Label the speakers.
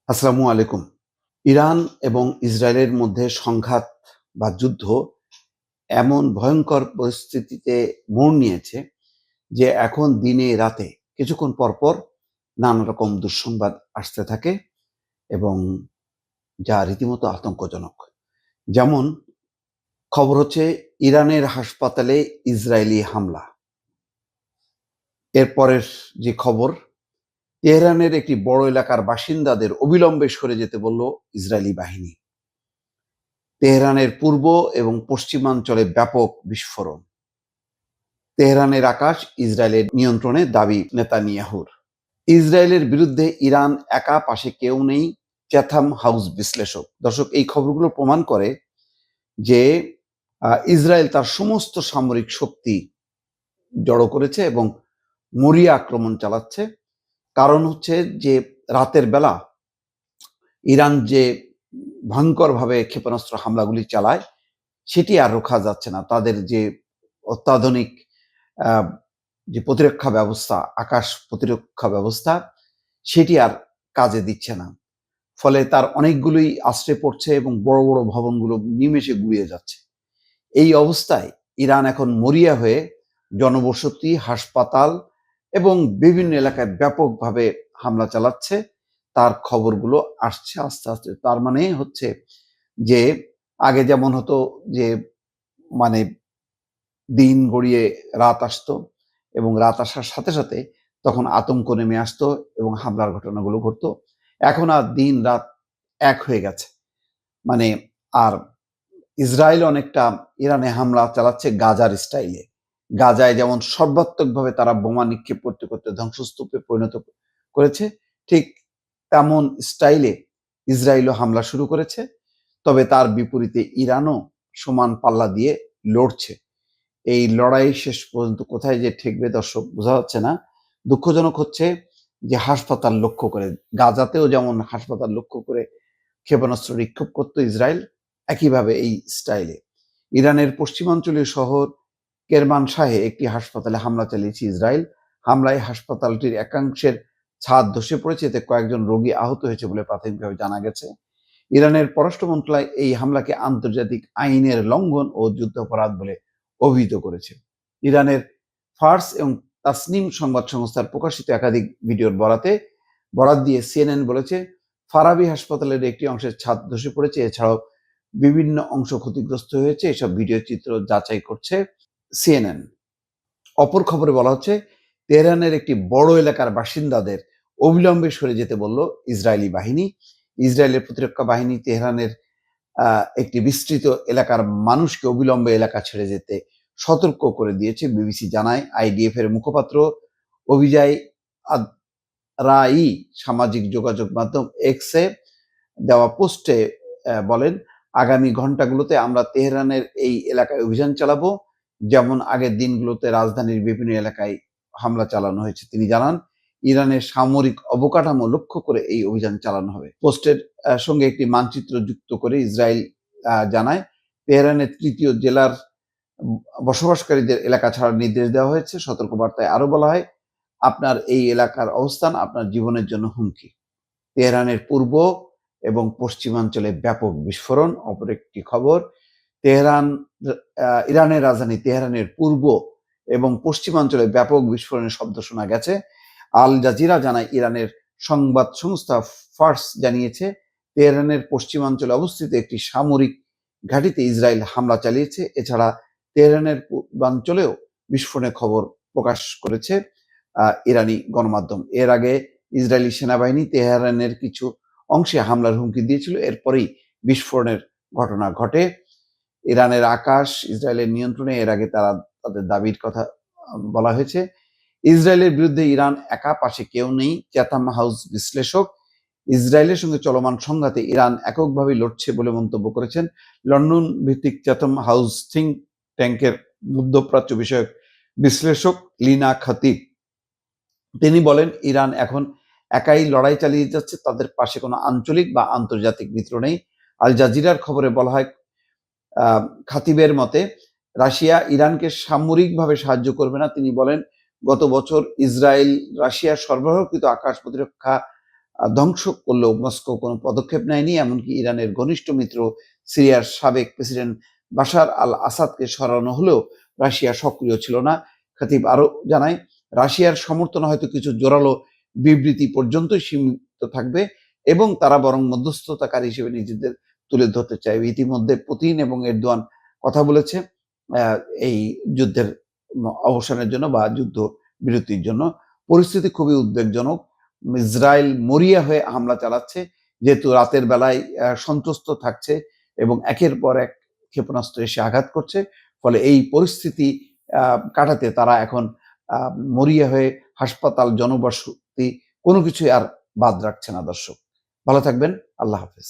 Speaker 1: আসসালামু আলাইকুম। ইরান এবং ইসরায়েলের মধ্যে সংঘাত বা যুদ্ধ এমন ভয়ঙ্কর পরিস্থিতিতে মোড় নিয়েছে যে এখন দিনে রাতে কিছুক্ষণ পরপর নানা রকম দুঃসংবাদ আসতে থাকে এবং যা রীতিমতো আতঙ্কজনক। যেমন খবর হচ্ছে ইরানের হাসপাতালে ইসরায়েলি হামলা। এরপরের যে খবর, তেহরানের একটি বড় এলাকার বাসিন্দাদের অবিলম্বে সরে যেতে বলল ইসরায়েলি বাহিনী। তেহরানের পূর্ব এবং পশ্চিমাঞ্চলে ব্যাপক বিস্ফোরণ। তেহরানের আকাশ ইসরায়েলের নিয়ন্ত্রণে দাবি নেতানিয়াহুর। ইসরায়েলের বিরুদ্ধে ইরান একা, পাশে কেউ নেই, চ্যাথাম হাউস বিশ্লেষক। দর্শক, এই খবরগুলো প্রমাণ করে যে ইসরায়েল তার সমস্ত সামরিক শক্তি জড়ো করেছে এবং মরিয়া আক্রমণ চালাচ্ছে। কারণ হচ্ছে যে রাতের বেলা ইরান যে ভয়ঙ্করভাবে ক্ষেপণাস্ত্র হামলাগুলি চালায় সেটি আর রোখা যাচ্ছে না। তাদের যে অত্যাধুনিক যে প্রতিরক্ষা ব্যবস্থা, আকাশ প্রতিরক্ষা ব্যবস্থা, সেটি আর কাজে দিচ্ছে না। ফলে তার অনেকগুলোই আছড়ে পড়ছে এবং বড় বড় ভবনগুলো নিমেষে গুঁড়িয়ে যাচ্ছে। এই অবস্থায় ইরান এখন মরিয়া হয়ে জনবসতি, হাসপাতাল এবং বিভিন্ন এলাকায় ব্যাপকভাবে হামলা চালাচ্ছে। তার খবরগুলো আসছে আস্তে আস্তে। তার মানে হচ্ছে যে আগে যেমন হতো যে মানে দিন গড়িয়ে রাত আসতো এবং রাত আসার সাথে সাথে তখন আতঙ্ক নেমে আসতো এবং হামলার ঘটনাগুলো ঘটতো। এখন আর দিন রাত এক হয়ে গেছে। মানে আর ইসরায়েল অনেকটা ইরানে হামলা চালাচ্ছে গাজার স্টাইলে। গাজায় যেমন সর্বাত্মকভাবে তারা বোমা নিক্ষেপ করতে করতে ধ্বংসস্তূপে পরিণত করেছে, ঠিক তেমন স্টাইলে ইসরায়েলও হামলা শুরু করেছে। তবে তার বিপরীতে ইরানও সমান পাল্লা দিয়ে লড়ছে। এই লড়াই শেষ পর্যন্ত কোথায় যে ঠেকবে দর্শক বোঝা যাচ্ছে না। দুঃখজনক হচ্ছে যে হাসপাতাল লক্ষ্য করে, গাজাতেও যেমন হাসপাতাল লক্ষ্য করে ক্ষেপণাস্ত্র নিক্ষেপ করতো ইসরায়েল, একইভাবে এই স্টাইলে ইরানের পশ্চিমাঞ্চলীয় শহর কেরমানশাহে একটি হাসপাতালে হামলা চালিয়েছে ইসরায়েল। হামলায় হাসপাতালটির একাংশের ছাদ ধসে পড়েছে, এতে কয়েকজন রোগী আহত হয়েছে বলে প্রাথমিকভাবে জানা গেছে। ইরানের পররাষ্ট্র মন্ত্রণালয় এই হামলাকে আন্তর্জাতিক আইনের লঙ্ঘন ও যুদ্ধাপরাধ বলে অভিহিত করেছে। ইরানের ফার্স এবং তাসনিম সংবাদ সংস্থার প্রকাশিত একাধিক ভিডিওর বরাত দিয়ে সিএনএন বলেছে, ফারাবি হাসপাতালের একটি অংশের ছাদ ধসে পড়েছে, এছাড়াও বিভিন্ন অংশ ক্ষতিগ্রস্ত হয়েছে। এসব ভিডিও চিত্র যাচাই করছে সিএনএন। অপর খবরে বলা হচ্ছে, তেহরানের একটি বড় এলাকার বাসিন্দাদের অবিলম্বে সরে যেতে বলল ইসরায়েলি বাহিনী। ইসরায়েলের প্রতিরক্ষা বাহিনী তেহরানের একটি বিস্তৃত এলাকার মানুষকে অবিলম্বে এলাকা ছেড়ে যেতে সতর্ক করে দিয়েছে, বিবিসি জানায়। আইডিএফ এর মুখপাত্র অভিযায় রাই সামাজিক যোগাযোগ মাধ্যম এক্সে দেওয়া পোস্টে বলেন, আগামী ঘন্টাগুলোতে আমরা তেহরানের এই এলাকায় অভিযান চালাবো, যেমন আগের দিনগুলোতে রাজধানীর বিভিন্ন এলাকায় হামলা চালানো হয়েছে। তিনি জানান, ইরানের সামরিক অবকাঠামো লক্ষ্য করে এই অভিযান চালানো হবে। পোস্টের সঙ্গে একটি মানচিত্র যুক্ত করে ইসরায়েল জানায়, তেহরানের তৃতীয় জেলার বসবাসকারীদের এলাকা ছাড়ার নির্দেশ দেওয়া হয়েছে। সতর্কবার্তায় আরো বলা হয়, আপনার এই এলাকার অবস্থান আপনার জীবনের জন্য হুমকি। তেহরানের পূর্ব এবং পশ্চিমাঞ্চলে ব্যাপক বিস্ফোরণ। অপর একটি খবর, ইরানের রাজধানী তেহরানের পূর্ব এবং পশ্চিমাঞ্চলে ব্যাপক বিস্ফোরণের শব্দ শোনা গেছে। আল জাজিরা জানায়, ইরানের সংবাদ সংস্থা ফার্স জানিয়েছে, তেহরানের পশ্চিমাঞ্চলে অবস্থিত একটি সামরিক ঘাঁটিতে ইসরায়েল হামলা চালিয়েছে। এছাড়া তেহরানের পূর্বাঞ্চলেও বিস্ফোরণের খবর প্রকাশ করেছে ইরানি গণমাধ্যম। এর আগে ইসরায়েলি সেনাবাহিনী তেহরানের কিছু অংশে হামলার হুমকি দিয়েছিল, এরপরেই বিস্ফোরণের ঘটনা ঘটে। ইরানের আকাশ ইসরায়েলের নিয়ন্ত্রণে। এর আগে তাদের দাবির কথা বলা হয়েছে। ইসরায়েলের বিরুদ্ধে ইরান একা, পাশে কেউ নেই, চ্যাথাম হাউস বিশ্লেষক। ইসরায়েলের সঙ্গে চলমান সংঘাতে ইরান এককভাবে লড়ছে বলে মন্তব্য করেছেন লন্ডন ভিত্তিক চ্যাথাম হাউস থিঙ্ক ট্যাঙ্কের মধ্যপ্রাচ্য বিষয়ক বিশ্লেষক লিনা খতিব। তিনি বলেন, ইরান এখন একাই লড়াই চালিয়ে যাচ্ছে, তাদের পাশে কোনো আঞ্চলিক বা আন্তর্জাতিক মিত্র নেই। আল জাজিরার খবরে বলা হয়, খাতিবের মতে রাশিয়া ইরানকে সামরিকভাবে সাহায্য করবে না। তিনি বলেন, গত বছর ইসরায়েল রাশিয়ার সরবরাহকৃত আকাশ প্রতিরক্ষা ধ্বংস করলেও মস্কো কোনো পদক্ষেপ নেয়নি। এমনকি ইরানের ঘনিষ্ঠ মিত্র সিরিয়ার সাবেক প্রেসিডেন্ট বাশার আল আসাদকে সরানো হলেও রাশিয়া সক্রিয় ছিল না। খতিব আরো জানায়, রাশিয়ার সমর্থন হয়তো কিছু জোরালো বিবৃতি পর্যন্তই সীমিত থাকবে এবং তারা বরং মধ্যস্থতাকারী হিসেবে নিজেদের তুলে ধরতে চাইবে। ইতিমধ্যে পুতিন এবং এরদোয়ান কথা বলেছে এই যুদ্ধের অবসানের জন্য বা যুদ্ধ বিরতির জন্য। পরিস্থিতি খুবই উদ্বেগজনক। ইসরায়েল মরিয়া হয়ে হামলা চালাচ্ছে, যেহেতু রাতের বেলায় সন্ত্রস্ত থাকছে এবং একের পর এক ক্ষেপণাস্ত্র এসে আঘাত করছে। ফলে এই পরিস্থিতি কাটাতে তারা এখন মরিয়া হয়ে হাসপাতাল, জনবসতি কোনো কিছুই আর বাদ রাখছে না। দর্শক ভালো থাকবেন। আল্লাহ হাফেজ।